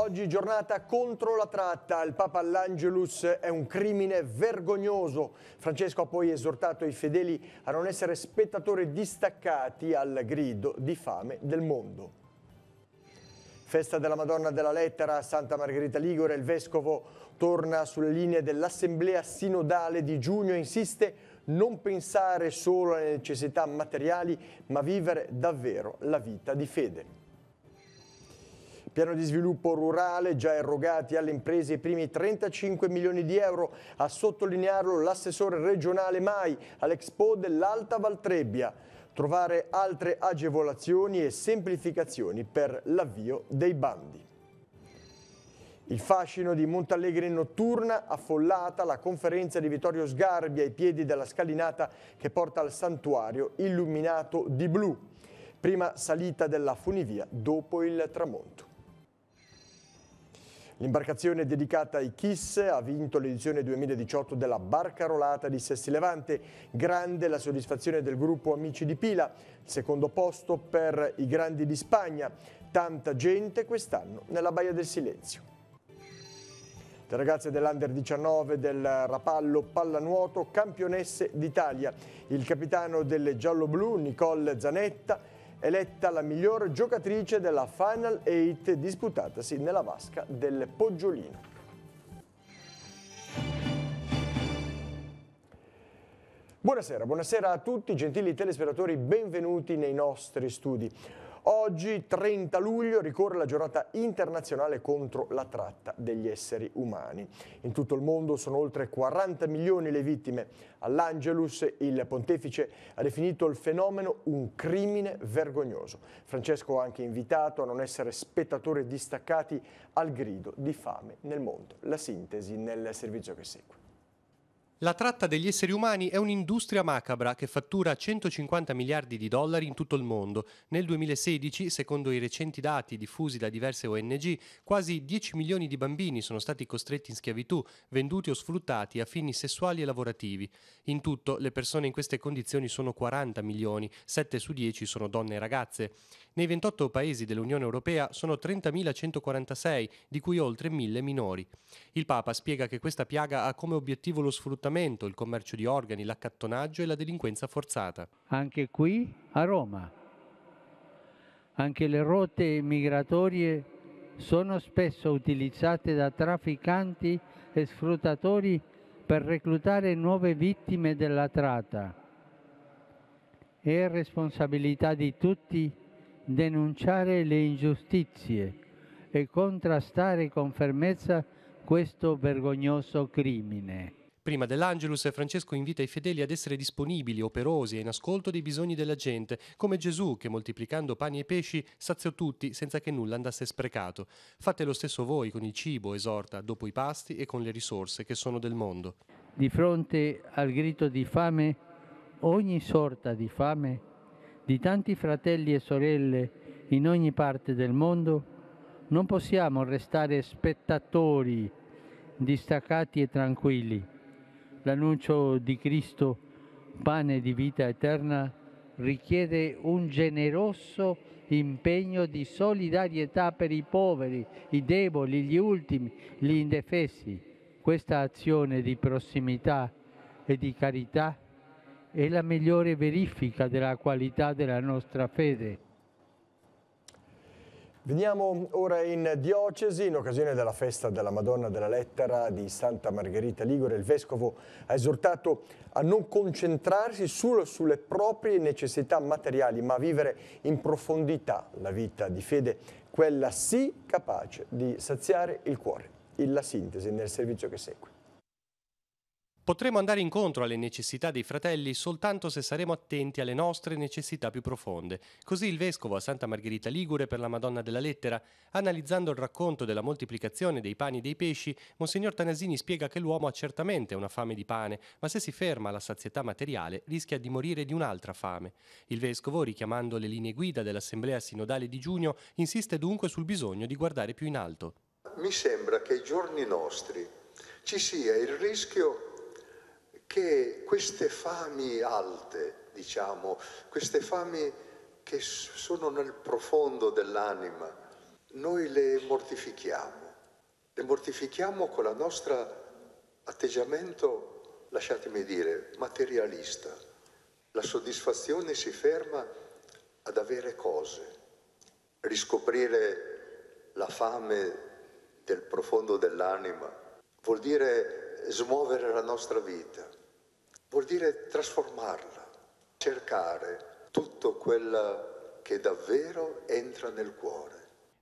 Oggi giornata contro la tratta, il Papa all'Angelus è un crimine vergognoso. Francesco ha poi esortato i fedeli a non essere spettatori distaccati al grido di fame del mondo. Festa della Madonna della Lettera a Santa Margherita Ligure, il Vescovo torna sulle linee dell'Assemblea Sinodale di giugno e insiste non pensare solo alle necessità materiali, ma vivere davvero la vita di fede. Piano di sviluppo rurale, già erogati alle imprese i primi 35 milioni di euro, a sottolinearlo l'assessore regionale Mai all'Expo dell'Alta Valtrebbia. Trovare altre agevolazioni e semplificazioni per l'avvio dei bandi. Il fascino di Montallegri notturna, affollata la conferenza di Vittorio Sgarbi ai piedi della scalinata che porta al santuario illuminato di blu. Prima salita della funivia dopo il tramonto. L'imbarcazione dedicata ai Kiss ha vinto l'edizione 2018 della Barcarolata di Sessilevante. Grande la soddisfazione del gruppo Amici di Pila, il secondo posto per i Grandi di Spagna. Tanta gente quest'anno nella Baia del Silenzio. Le ragazze dell'Under 19 del Rapallo Pallanuoto, campionesse d'Italia. Il capitano delle gialloblu, Nicole Zanetta, eletta la miglior giocatrice della Final 8 disputatasi nella vasca del Poggiolino. Buonasera a tutti, gentili telespettatori, benvenuti nei nostri studi. Oggi, 30 luglio, ricorre la giornata internazionale contro la tratta degli esseri umani. In tutto il mondo sono oltre 40 milioni le vittime. All'Angelus il pontefice ha definito il fenomeno un crimine vergognoso. Francesco ha anche invitato a non essere spettatori distaccati al grido di fame nel mondo. La sintesi nel servizio che segue. La tratta degli esseri umani è un'industria macabra che fattura 150 miliardi di dollari in tutto il mondo. Nel 2016, secondo i recenti dati diffusi da diverse ONG, quasi 10 milioni di bambini sono stati costretti in schiavitù, venduti o sfruttati a fini sessuali e lavorativi. In tutto, le persone in queste condizioni sono 40 milioni, 7 su 10 sono donne e ragazze. Nei 28 paesi dell'Unione Europea sono 30.146, di cui oltre 1.000 minori. Il Papa spiega che questa piaga ha come obiettivo lo sfruttamento, il commercio di organi, l'accattonaggio e la delinquenza forzata. Anche qui a Roma. Anche le rotte migratorie sono spesso utilizzate da trafficanti e sfruttatori per reclutare nuove vittime della tratta. È responsabilità di tutti denunciare le ingiustizie e contrastare con fermezza questo vergognoso crimine. Prima dell'Angelus, Francesco invita i fedeli ad essere disponibili, operosi e in ascolto dei bisogni della gente, come Gesù che moltiplicando pani e pesci saziò tutti senza che nulla andasse sprecato. Fate lo stesso voi con il cibo, esorta, dopo i pasti e con le risorse che sono del mondo. Di fronte al grido di fame, ogni sorta di fame, di tanti fratelli e sorelle in ogni parte del mondo, non possiamo restare spettatori, distaccati e tranquilli. L'annuncio di Cristo, pane di vita eterna, richiede un generoso impegno di solidarietà per i poveri, i deboli, gli ultimi, gli indefessi. Questa azione di prossimità e di carità è la migliore verifica della qualità della nostra fede. Veniamo ora in diocesi, in occasione della festa della Madonna della Lettera di Santa Margherita Ligure. Il Vescovo ha esortato a non concentrarsi solo sulle proprie necessità materiali, ma a vivere in profondità la vita di fede, quella sì capace di saziare il cuore. La sintesi nel servizio che segue. Potremo andare incontro alle necessità dei fratelli soltanto se saremo attenti alle nostre necessità più profonde. Così il Vescovo a Santa Margherita Ligure per la Madonna della Lettera, analizzando il racconto della moltiplicazione dei pani e dei pesci, Monsignor Tanasini spiega che l'uomo ha certamente una fame di pane, ma se si ferma alla sazietà materiale rischia di morire di un'altra fame. Il Vescovo, richiamando le linee guida dell'Assemblea Sinodale di giugno, insiste dunque sul bisogno di guardare più in alto. Mi sembra che ai giorni nostri ci sia il rischio che queste fami alte, diciamo, queste fami che sono nel profondo dell'anima, noi le mortifichiamo. Le mortifichiamo con il nostro atteggiamento, lasciatemi dire, materialista. La soddisfazione si ferma ad avere cose, riscoprire la fame del profondo dell'anima, vuol dire smuovere la nostra vita, vuol dire trasformarla, cercare tutto quello che davvero entra nel cuore.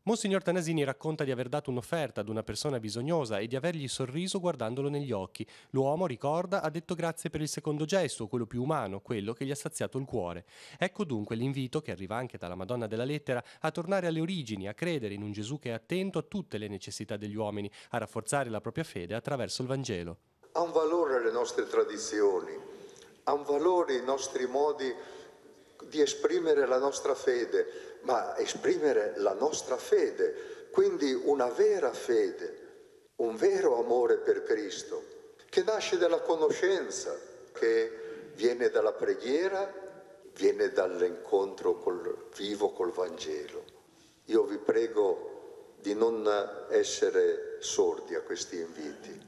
Monsignor Tanasini racconta di aver dato un'offerta ad una persona bisognosa e di avergli sorriso guardandolo negli occhi. L'uomo, ricorda, ha detto grazie per il secondo gesto, quello più umano, quello che gli ha saziato il cuore. Ecco dunque l'invito, che arriva anche dalla Madonna della Lettera, a tornare alle origini, a credere in un Gesù che è attento a tutte le necessità degli uomini, a rafforzare la propria fede attraverso il Vangelo. Ha un valore le nostre tradizioni, ha un valore i nostri modi di esprimere la nostra fede, ma esprimere la nostra fede, quindi una vera fede, un vero amore per Cristo, che nasce dalla conoscenza, che viene dalla preghiera, viene dall'incontro vivo col Vangelo. Io vi prego di non essere sordi a questi inviti.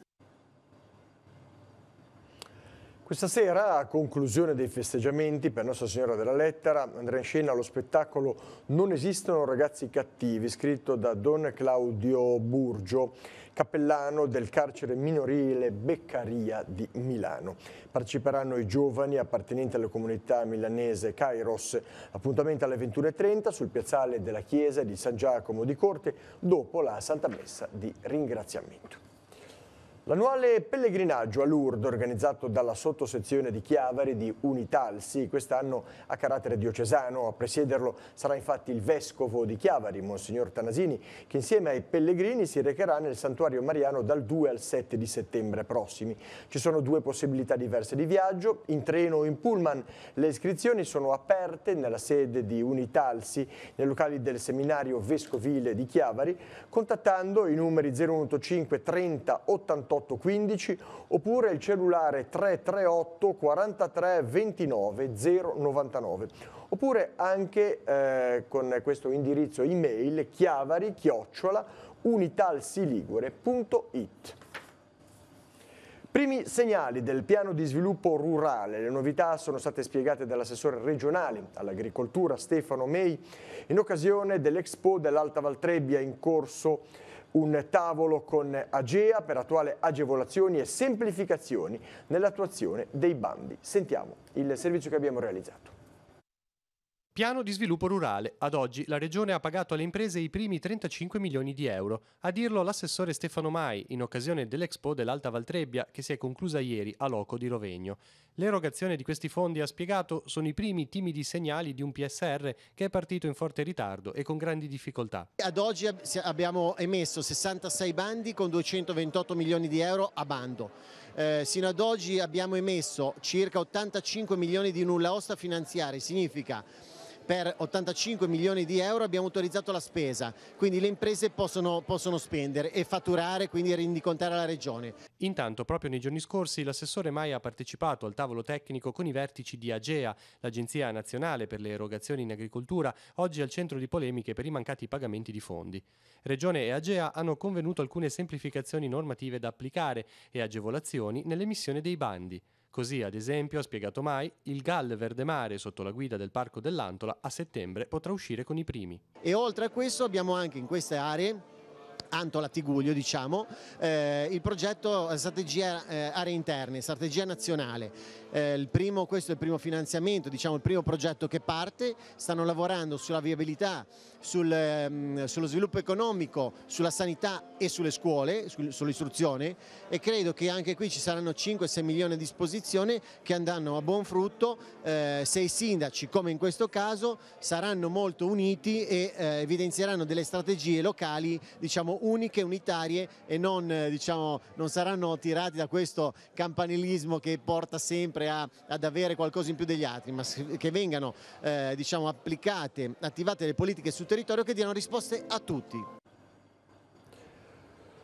Questa sera, a conclusione dei festeggiamenti per Nostra Signora della Lettera, andrà in scena lo spettacolo Non esistono ragazzi cattivi, scritto da Don Claudio Burgio, cappellano del carcere minorile Beccaria di Milano. Parteciperanno i giovani appartenenti alla comunità milanese Kairos. Appuntamento alle 21:30 sul piazzale della chiesa di San Giacomo di Corte, dopo la Santa Messa di ringraziamento. L'annuale pellegrinaggio a Lourdes, organizzato dalla sottosezione di Chiavari di Unitalsi, quest'anno a carattere diocesano. A presiederlo sarà infatti il vescovo di Chiavari, Monsignor Tanasini, che insieme ai pellegrini si recherà nel santuario mariano dal 2 al 7 di settembre prossimi. Ci sono due possibilità diverse di viaggio, in treno o in pullman. Le iscrizioni sono aperte nella sede di Unitalsi, nei locali del seminario vescovile di Chiavari, contattando i numeri 015 30 88 15 oppure il cellulare 338 43 29 099, oppure anche con questo indirizzo email chiavari@unitalsiligure.it. Primi segnali del piano di sviluppo rurale. Le novità sono state spiegate dall'assessore regionale all'agricoltura Stefano Mei in occasione dell'Expo dell'Alta Valtrebbia, in corso un tavolo con Agea per attuare agevolazioni e semplificazioni nell'attuazione dei bandi. Sentiamo il servizio che abbiamo realizzato. Piano di sviluppo rurale. Ad oggi la Regione ha pagato alle imprese i primi 35 milioni di euro. A dirlo l'assessore Stefano Mai in occasione dell'Expo dell'Alta Valtrebbia, che si è conclusa ieri a Loco di Rovegno. L'erogazione di questi fondi, ha spiegato, sono i primi timidi segnali di un PSR che è partito in forte ritardo e con grandi difficoltà. Ad oggi abbiamo emesso 66 bandi con 228 milioni di euro a bando. Sino ad oggi abbiamo emesso circa 85 milioni di nulla osta finanziari, significa per 85 milioni di euro abbiamo autorizzato la spesa, quindi le imprese possono spendere e fatturare, quindi rendicontare alla Regione. Intanto, proprio nei giorni scorsi, l'assessore Mai ha partecipato al tavolo tecnico con i vertici di Agea, l'Agenzia Nazionale per le Erogazioni in Agricoltura, oggi al centro di polemiche per i mancati pagamenti di fondi. Regione e Agea hanno convenuto alcune semplificazioni normative da applicare e agevolazioni nell'emissione dei bandi. Così, ad esempio, ha spiegato Mai, il GAL Verdemare sotto la guida del Parco dell'Antola a settembre potrà uscire con i primi. E oltre a questo abbiamo anche in queste aree, Antola Tiguglio diciamo, il progetto strategia aree interne, strategia nazionale. Questo è il primo finanziamento, diciamo il primo progetto che parte. Stanno lavorando sulla viabilità, sullo sviluppo economico, sulla sanità e sulle scuole, sull'istruzione, e credo che anche qui ci saranno 5-6 milioni a disposizione che andranno a buon frutto se i sindaci, come in questo caso, saranno molto uniti e evidenzieranno delle strategie locali, diciamo uniche, unitarie, e non saranno tirati da questo campanilismo che porta sempre ad avere qualcosa in più degli altri, ma che vengano applicate, attivate le politiche sul territorio che diano risposte a tutti.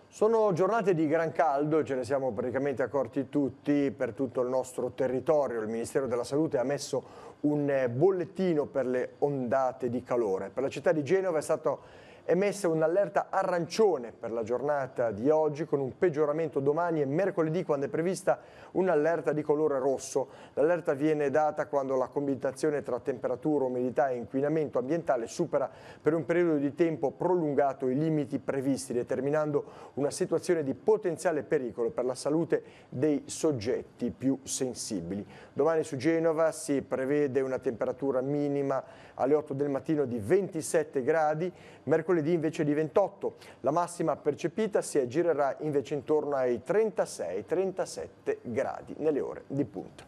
Sono giornate di gran caldo, ce ne siamo praticamente accorti tutti per tutto il nostro territorio. Il Ministero della Salute ha messo un bollettino per le ondate di calore. Per la città di Genova è stato emessa un'allerta arancione per la giornata di oggi, con un peggioramento domani e mercoledì, quando è prevista un'allerta di colore rosso. L'allerta viene data quando la combinazione tra temperatura, umidità e inquinamento ambientale supera per un periodo di tempo prolungato i limiti previsti, determinando una situazione di potenziale pericolo per la salute dei soggetti più sensibili. Domani su Genova si prevede una temperatura minima alle 8 del mattino di 27 gradi, mercoledì invece di 28. La massima percepita si aggirerà invece intorno ai 36-37 gradi nelle ore di punta.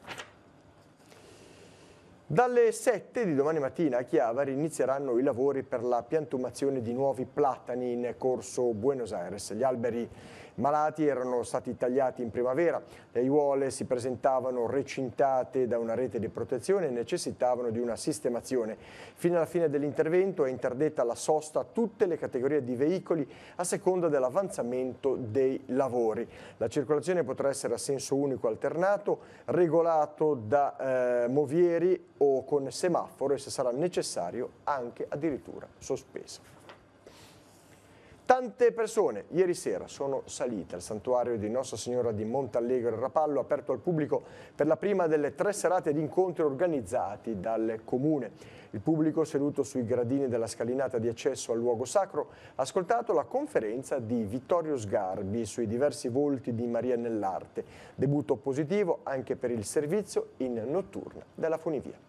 Dalle 7 di domani mattina a Chiavari inizieranno i lavori per la piantumazione di nuovi platani in corso Buenos Aires. Gli alberi malati erano stati tagliati in primavera, le aiuole si presentavano recintate da una rete di protezione e necessitavano di una sistemazione. Fino alla fine dell'intervento è interdetta la sosta a tutte le categorie di veicoli a seconda dell'avanzamento dei lavori. La circolazione potrà essere a senso unico alternato, regolato da movieri o con semaforo e, se sarà necessario, anche addirittura sospeso. Tante persone ieri sera sono salite al santuario di Nostra Signora di Montallegro e Rapallo, aperto al pubblico per la prima delle 3 serate di incontri organizzati dal Comune. Il pubblico, seduto sui gradini della scalinata di accesso al luogo sacro, ha ascoltato la conferenza di Vittorio Sgarbi sui diversi volti di Maria nell'arte, debutto positivo anche per il servizio in notturna della funivia.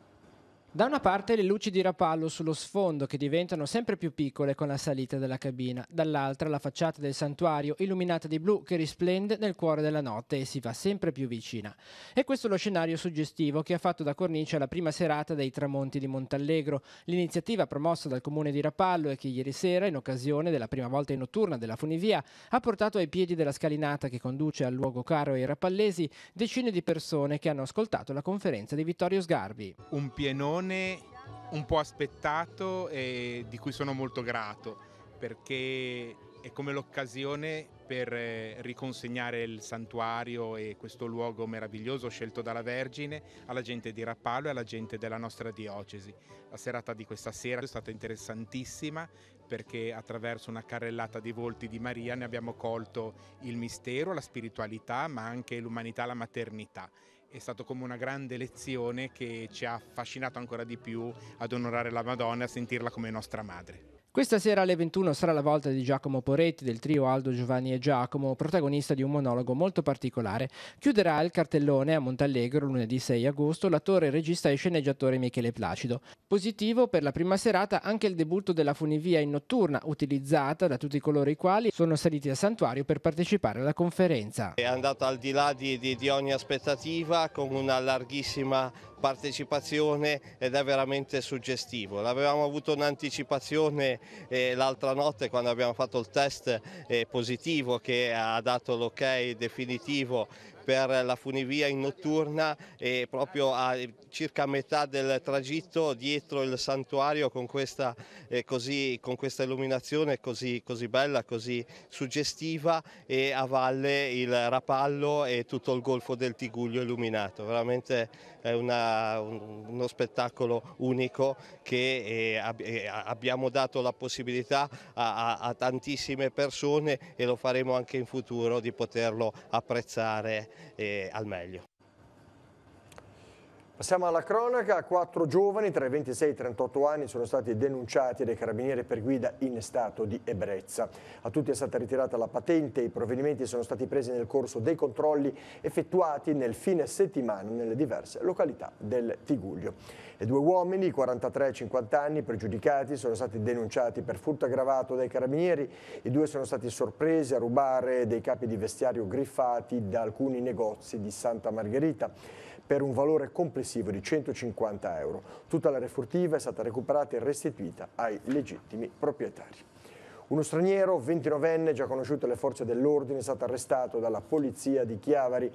Da una parte le luci di Rapallo sullo sfondo, che diventano sempre più piccole con la salita della cabina, dall'altra la facciata del santuario illuminata di blu che risplende nel cuore della notte e si va sempre più vicina. E questo è lo scenario suggestivo che ha fatto da cornice alla prima serata dei Tramonti di Montallegro, l'iniziativa promossa dal comune di Rapallo e che ieri sera, in occasione della prima volta in notturna della funivia, ha portato ai piedi della scalinata che conduce al luogo caro ai rapallesi decine di persone che hanno ascoltato la conferenza di Vittorio Sgarbi. Un pienone un po' aspettato e di cui sono molto grato, perché è come l'occasione per riconsegnare il santuario e questo luogo meraviglioso scelto dalla Vergine alla gente di Rapallo e alla gente della nostra diocesi. La serata di questa sera è stata interessantissima, perché attraverso una carrellata di volti di Maria ne abbiamo colto il mistero, la spiritualità, ma anche l'umanità, la maternità. È stato come una grande lezione che ci ha affascinato ancora di più ad onorare la Madonna e a sentirla come nostra madre. Questa sera alle 21 sarà la volta di Giacomo Poretti del trio Aldo, Giovanni e Giacomo, protagonista di un monologo molto particolare. Chiuderà il cartellone a Montallegro lunedì 6 agosto l'attore, regista e sceneggiatore Michele Placido. Positivo per la prima serata anche il debutto della funivia in notturna, utilizzata da tutti coloro i quali sono saliti al santuario per partecipare alla conferenza. È andata al di là di ogni aspettativa, con una larghissima partecipazione ed è veramente suggestivo. L'avevamo avuto un'anticipazione l'altra notte quando abbiamo fatto il test positivo che ha dato l'ok definitivo per la funivia in notturna, e proprio a circa metà del tragitto dietro il santuario con questa illuminazione così bella, così suggestiva, e a valle il Rapallo e tutto il golfo del Tiguglio illuminato. Veramente è uno spettacolo unico che abbiamo dato la possibilità a tantissime persone, e lo faremo anche in futuro, di poterlo apprezzare al meglio. Passiamo alla cronaca. 4 giovani tra i 26 e i 38 anni sono stati denunciati dai carabinieri per guida in stato di ebbrezza. A tutti è stata ritirata la patente e i provvedimenti sono stati presi nel corso dei controlli effettuati nel fine settimana nelle diverse località del Tiguglio. E 2 uomini, 43 e 50 anni, pregiudicati, sono stati denunciati per furto aggravato dai carabinieri. I 2 sono stati sorpresi a rubare dei capi di vestiario griffati da alcuni negozi di Santa Margherita per un valore complessivo di 150 euro. Tutta la refurtiva è stata recuperata e restituita ai legittimi proprietari. Uno straniero, 29enne, già conosciuto alle forze dell'ordine, è stato arrestato dalla polizia di Chiavari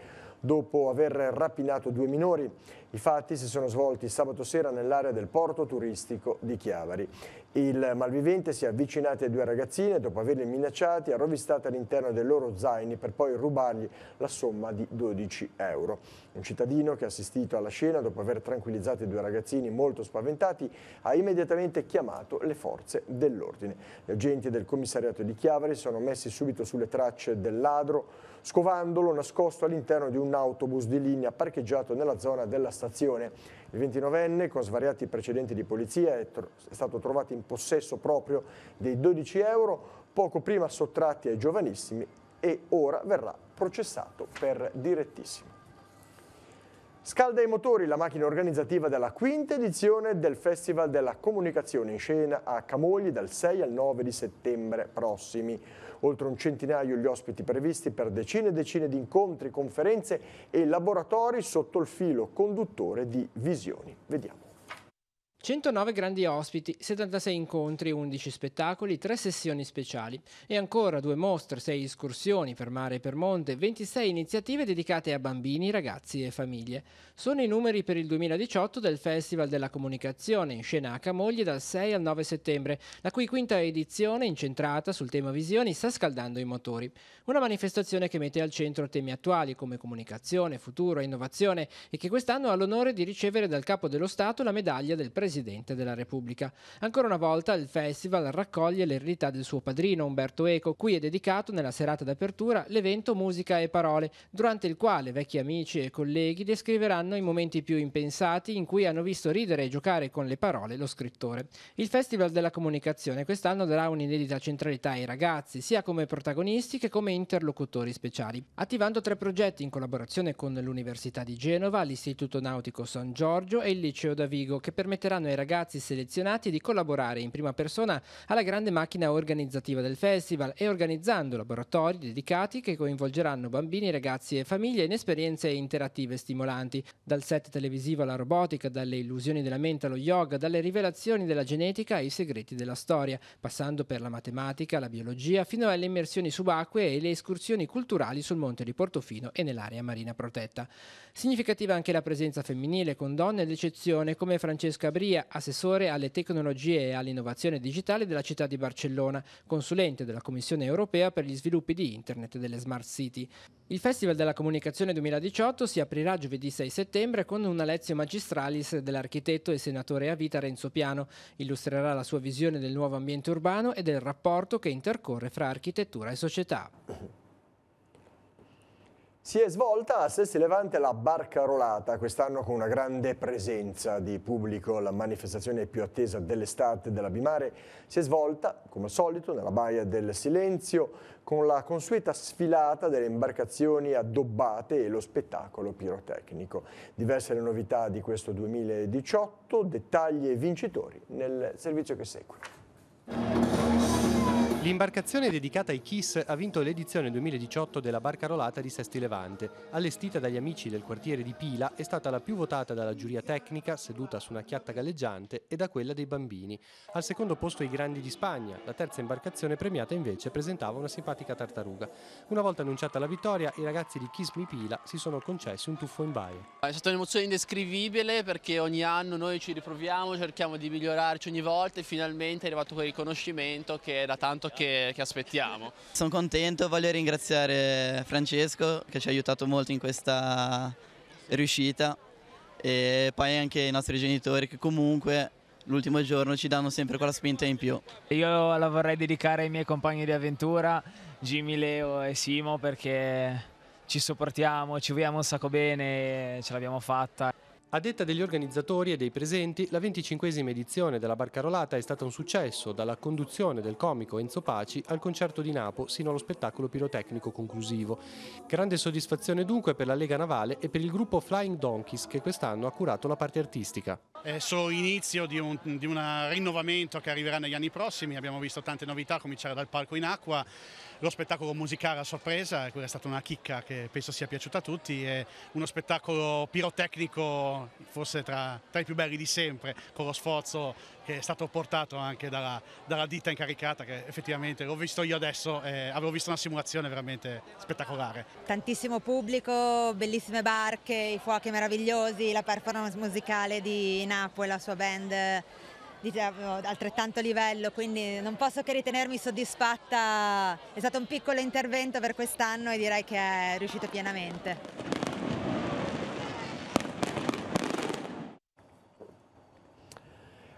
dopo aver rapinato 2 minori. I fatti si sono svolti sabato sera nell'area del porto turistico di Chiavari. Il malvivente si è avvicinato ai 2 ragazzine e dopo averli minacciati ha rovistato all'interno dei loro zaini per poi rubargli la somma di 12 euro. Un cittadino che ha assistito alla scena, dopo aver tranquillizzato i 2 ragazzini molto spaventati, ha immediatamente chiamato le forze dell'ordine. Gli agenti del commissariato di Chiavari sono messi subito sulle tracce del ladro, scovandolo nascosto all'interno di un autobus di linea parcheggiato nella zona della stazione. Il 29enne, con svariati precedenti di polizia, è stato trovato in possesso proprio dei 12 euro, poco prima sottratti ai giovanissimi, e ora verrà processato per direttissimo. Scalda i motori, la macchina organizzativa della 5ª edizione del Festival della Comunicazione in Scena a Camogli dal 6 al 9 di settembre prossimi. Oltre un centinaio gli ospiti previsti per decine e decine di incontri, conferenze e laboratori sotto il filo conduttore di Visioni. Vediamo. 109 grandi ospiti, 76 incontri, 11 spettacoli, 3 sessioni speciali e ancora 2 mostre, 6 escursioni per mare e per monte, 26 iniziative dedicate a bambini, ragazzi e famiglie. Sono i numeri per il 2018 del Festival della Comunicazione in Scena a Camogli dal 6 al 9 settembre, la cui 5ª edizione, incentrata sul tema Visioni, sta scaldando i motori. Una manifestazione che mette al centro temi attuali come comunicazione, futuro e innovazione e che quest'anno ha l'onore di ricevere dal Capo dello Stato la medaglia del Presidente della Repubblica. Ancora una volta il festival raccoglie l'eredità del suo padrino Umberto Eco, cui è dedicato nella serata d'apertura l'evento Musica e Parole, durante il quale vecchi amici e colleghi descriveranno i momenti più impensati in cui hanno visto ridere e giocare con le parole lo scrittore. Il Festival della Comunicazione quest'anno darà un'inedita centralità ai ragazzi, sia come protagonisti che come interlocutori speciali, attivando 3 progetti in collaborazione con l'Università di Genova, l'Istituto Nautico San Giorgio e il Liceo Davigo, che permetteranno ai ragazzi selezionati di collaborare in prima persona alla grande macchina organizzativa del festival e organizzando laboratori dedicati che coinvolgeranno bambini, ragazzi e famiglie in esperienze interattive stimolanti, dal set televisivo alla robotica, dalle illusioni della mente allo yoga, dalle rivelazioni della genetica ai segreti della storia, passando per la matematica, la biologia, fino alle immersioni subacquee e le escursioni culturali sul monte di Portofino e nell'area marina protetta. Significativa anche la presenza femminile con donne d'eccezione come Francesca Bria, assessore alle tecnologie e all'innovazione digitale della città di Barcellona, consulente della Commissione europea per gli sviluppi di Internet e delle Smart City. Il Festival della Comunicazione 2018 si aprirà giovedì 6 settembre con una lezione magistralis dell'architetto e senatore a vita Renzo Piano. Illustrerà la sua visione del nuovo ambiente urbano e del rapporto che intercorre fra architettura e società. Si è svolta a Sesti Levante la Barcarolata, quest'anno con una grande presenza di pubblico. La manifestazione più attesa dell'estate della Bimare si è svolta, come al solito, nella Baia del Silenzio, con la consueta sfilata delle imbarcazioni addobbate e lo spettacolo pirotecnico. Diverse le novità di questo 2018, dettagli e vincitori nel servizio che segue. L'imbarcazione dedicata ai Kiss ha vinto l'edizione 2018 della Barcarolata di Sesti Levante. Allestita dagli amici del quartiere di Pila, è stata la più votata dalla giuria tecnica, seduta su una chiatta galleggiante, e da quella dei bambini. Al secondo posto i Grandi di Spagna. La terza imbarcazione premiata invece presentava una simpatica tartaruga. Una volta annunciata la vittoria, i ragazzi di Kiss Mi Pila si sono concessi un tuffo in baia. È stata un'emozione indescrivibile perché ogni anno noi ci riproviamo, cerchiamo di migliorarci ogni volta e finalmente è arrivato quel riconoscimento che è da tanto che aspettiamo. Sono contento, voglio ringraziare Francesco che ci ha aiutato molto in questa riuscita e poi anche i nostri genitori che comunque l'ultimo giorno ci danno sempre quella spinta in più. Io la vorrei dedicare ai miei compagni di avventura, Jimmy, Leo e Simo, perché ci sopportiamo, ci vogliamo un sacco bene e ce l'abbiamo fatta. A detta degli organizzatori e dei presenti, la 25esima edizione della Barcarolata è stata un successo, dalla conduzione del comico Enzo Paci al concerto di Napo sino allo spettacolo pirotecnico conclusivo. Grande soddisfazione dunque per la Lega Navale e per il gruppo Flying Donkeys che quest'anno ha curato la parte artistica. È solo l'inizio di un rinnovamento che arriverà negli anni prossimi. Abbiamo visto tante novità, a cominciare dal palco in acqua, lo spettacolo musicale a sorpresa, quella è stata una chicca che penso sia piaciuta a tutti, e uno spettacolo pirotecnico forse tra i più belli di sempre, con lo sforzo che è stato portato anche dalla ditta incaricata, che effettivamente l'ho visto io adesso, avevo visto una simulazione veramente spettacolare. Tantissimo pubblico, bellissime barche, i fuochi meravigliosi, la performance musicale di Napo e la sua band di altrettanto livello, quindi non posso che ritenermi soddisfatta. È stato un piccolo intervento per quest'anno e direi che è riuscito pienamente.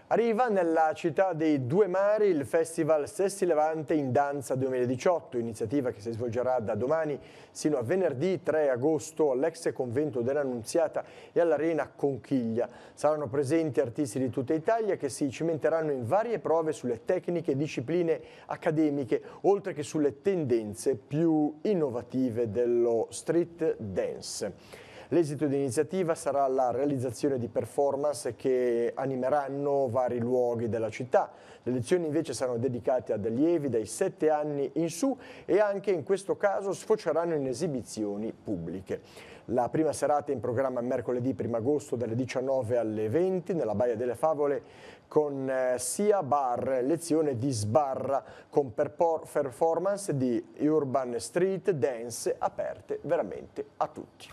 Arriva nella città dei Due Mari il Festival Sesti Levante in Danza 2018, iniziativa che si svolgerà da domani sino a venerdì 3 agosto all'ex convento dell'Annunziata e all'Arena Conchiglia. Saranno presenti artisti di tutta Italia che si cimenteranno in varie prove sulle tecniche e discipline accademiche, oltre che sulle tendenze più innovative dello street dance. L'esito dell'iniziativa sarà la realizzazione di performance che animeranno vari luoghi della città. Le lezioni invece saranno dedicate ad allievi dai 7 anni in su e anche in questo caso sfoceranno in esibizioni pubbliche. La prima serata è in programma mercoledì 1 agosto dalle 19 alle 20 nella Baia delle Favole con sia bar, lezione di sbarra con performance di urban street dance aperte veramente a tutti.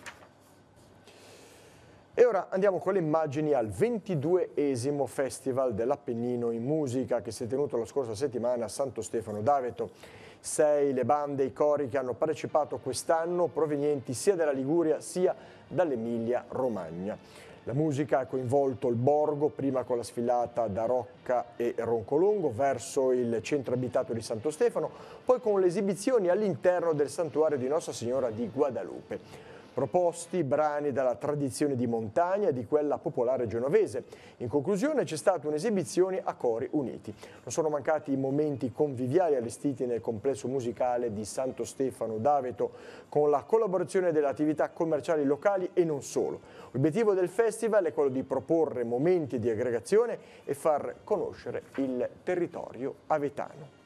E ora andiamo con le immagini al 22esimo Festival dell'Appennino in Musica che si è tenuto la scorsa settimana a Santo Stefano d'Aveto. 6 le bande e i cori che hanno partecipato quest'anno, provenienti sia dalla Liguria sia dall'Emilia Romagna. La musica ha coinvolto il borgo, prima con la sfilata da Rocca e Roncolongo verso il centro abitato di Santo Stefano, poi con le esibizioni all'interno del santuario di Nostra Signora di Guadalupe. Proposti brani dalla tradizione di montagna e di quella popolare genovese. In conclusione c'è stata un'esibizione a cori uniti. Non sono mancati i momenti conviviali allestiti nel complesso musicale di Santo Stefano d'Aveto con la collaborazione delle attività commerciali locali e non solo. L'obiettivo del festival è quello di proporre momenti di aggregazione e far conoscere il territorio avetano.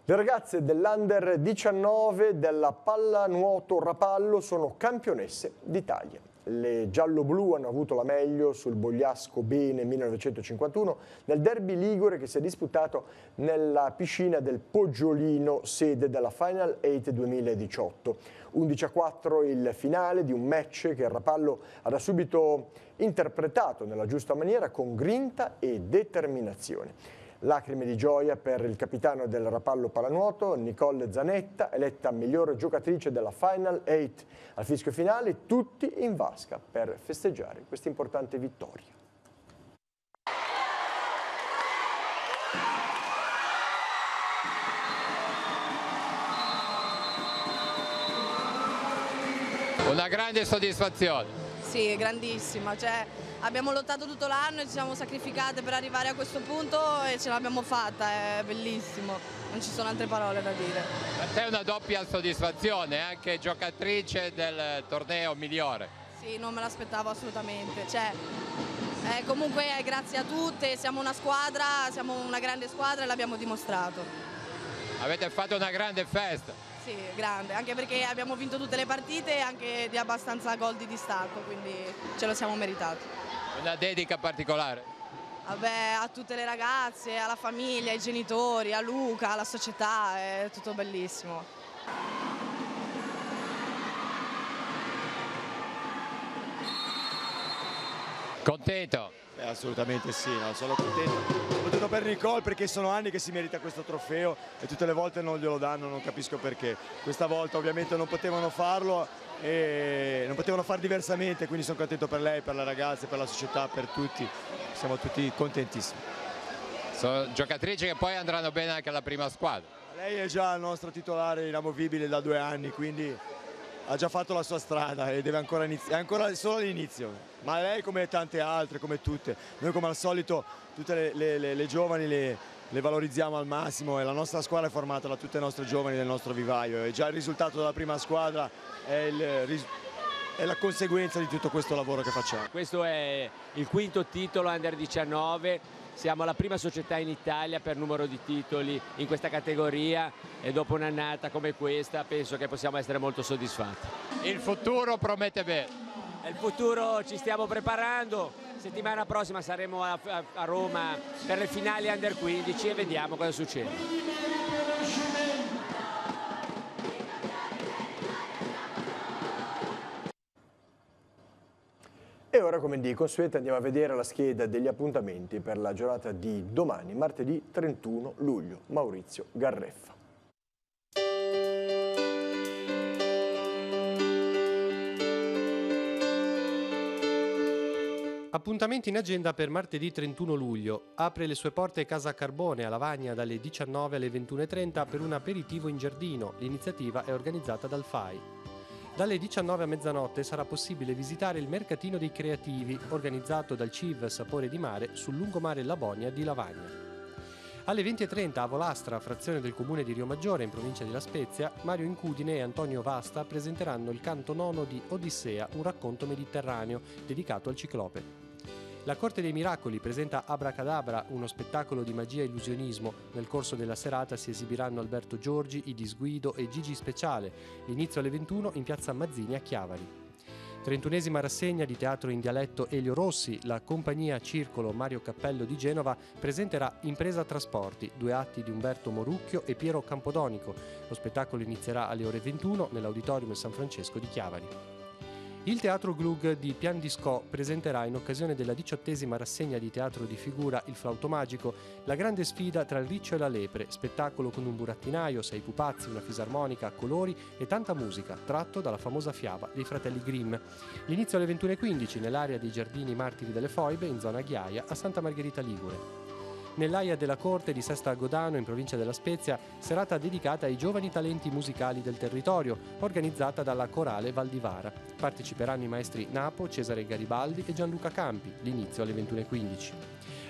Le ragazze dell'Under 19 della pallanuoto Rapallo sono campionesse d'Italia. Le giallo-blu hanno avuto la meglio sul Bogliasco Bene 1951 nel derby ligure che si è disputato nella piscina del Poggiolino, sede della Final 8 2018. 11-4 il finale di un match che il Rapallo ha da subito interpretato nella giusta maniera con grinta e determinazione. Lacrime di gioia per il capitano del Rapallo Pallanuoto, Nicole Zanetta, eletta miglior giocatrice della Final 8. Al fischio finale tutti in vasca per festeggiare questa importante vittoria. Una grande soddisfazione. Sì, grandissima. Abbiamo lottato tutto l'anno e ci siamo sacrificate per arrivare a questo punto e ce l'abbiamo fatta, è bellissimo, non ci sono altre parole da dire. Per te è una doppia soddisfazione, anche giocatrice del torneo migliore. Sì, non me l'aspettavo assolutamente, comunque grazie a tutte, siamo una squadra, siamo una grande squadra e l'abbiamo dimostrato. Avete fatto una grande festa. Sì, grande, anche perché abbiamo vinto tutte le partite e anche di abbastanza gol di distacco, quindi ce lo siamo meritati. Una dedica particolare? Vabbè, a tutte le ragazze, alla famiglia, ai genitori, a Luca, alla società, è tutto bellissimo. Contento? Assolutamente sì, no, sono contento, soprattutto per Nicole perché sono anni che si merita questo trofeo e tutte le volte non glielo danno, non capisco perché. Questa volta ovviamente non potevano farlo e non potevano far diversamente, quindi sono contento per lei, per le ragazze, per la società, per tutti, siamo tutti contentissimi. Sono giocatrici che poi andranno bene anche alla prima squadra. Lei è già il nostro titolare inamovibile da 2 anni, quindi ha già fatto la sua strada e deve ancora iniziare, è ancora solo all'inizio. Ma lei come tante altre, come tutte, noi come al solito tutte le giovani le valorizziamo al massimo e la nostra squadra è formata da tutte le nostre giovani del nostro vivaio e già il risultato della prima squadra è la conseguenza di tutto questo lavoro che facciamo. Questo è il 5° titolo Under 19 siamo la prima società in Italia per numero di titoli in questa categoria e dopo un'annata come questa penso che possiamo essere molto soddisfatti. Il futuro promette bene. Il futuro ci stiamo preparando, settimana prossima saremo a Roma per le finali Under 15 e vediamo cosa succede. E ora, come di consueto, andiamo a vedere la scheda degli appuntamenti per la giornata di domani, martedì 31 luglio. Maurizio Garreffa. Appuntamenti in agenda per martedì 31 luglio. Apre le sue porte Casa Carbone a Lavagna dalle 19 alle 21:30 per un aperitivo in giardino. L'iniziativa è organizzata dal FAI. Dalle 19 a mezzanotte sarà possibile visitare il Mercatino dei Creativi, organizzato dal CIV Sapore di Mare sul lungomare Labonia di Lavagna. Alle 20:30 a Volastra, frazione del comune di Riomaggiore in provincia di La Spezia, Mario Incudine e Antonio Vasta presenteranno il canto nono di Odissea, un racconto mediterraneo dedicato al ciclope. La Corte dei Miracoli presenta Abracadabra, uno spettacolo di magia e illusionismo. Nel corso della serata si esibiranno Alberto Giorgi, Idis Guido e Gigi Speciale. L'inizio alle 21 in piazza Mazzini a Chiavari. 31esima rassegna di teatro in dialetto Elio Rossi. La compagnia Circolo Mario Cappello di Genova presenterà Impresa Trasporti, 2 atti di Umberto Morucchio e Piero Campodonico. Lo spettacolo inizierà alle ore 21 nell'Auditorium San Francesco di Chiavari. Il Teatro Glug di Pian di Scò presenterà in occasione della 18esima rassegna di teatro di figura Il Flauto Magico, la grande sfida tra il riccio e la lepre, spettacolo con un burattinaio, 6 pupazzi, una fisarmonica a colori e tanta musica, tratto dalla famosa fiaba dei fratelli Grimm. L'inizio alle 21:15 nell'area dei Giardini Martiri delle Foibe, in zona Ghiaia, a Santa Margherita Ligure. Nell'Aia della Corte di Sesta Godano, in provincia della Spezia, serata dedicata ai giovani talenti musicali del territorio, organizzata dalla Corale Valdivara. Parteciperanno i maestri Napo, Cesare Garibaldi e Gianluca Campi, l'inizio alle 21:15.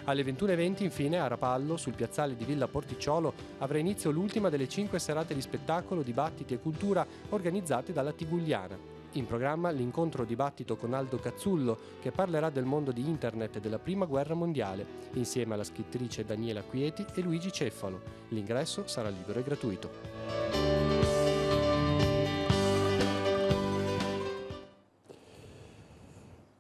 Alle 21:20, infine, a Rapallo, sul piazzale di Villa Porticciolo, avrà inizio l'ultima delle 5 serate di spettacolo, dibattiti e cultura organizzate dalla Tigugliana. In programma l'incontro dibattito con Aldo Cazzullo, che parlerà del mondo di Internet e della Prima Guerra Mondiale, insieme alla scrittrice Daniela Quieti e Luigi Ceffalo. L'ingresso sarà libero e gratuito.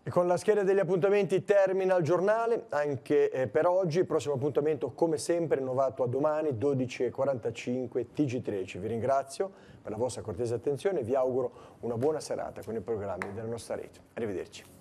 E con la scheda degli appuntamenti termina il giornale, anche per oggi. Il prossimo appuntamento, come sempre, rinnovato a domani, 12:45 TG13. Vi ringrazio per la vostra cortese attenzione e vi auguro una buona serata con i programmi della nostra rete. Arrivederci.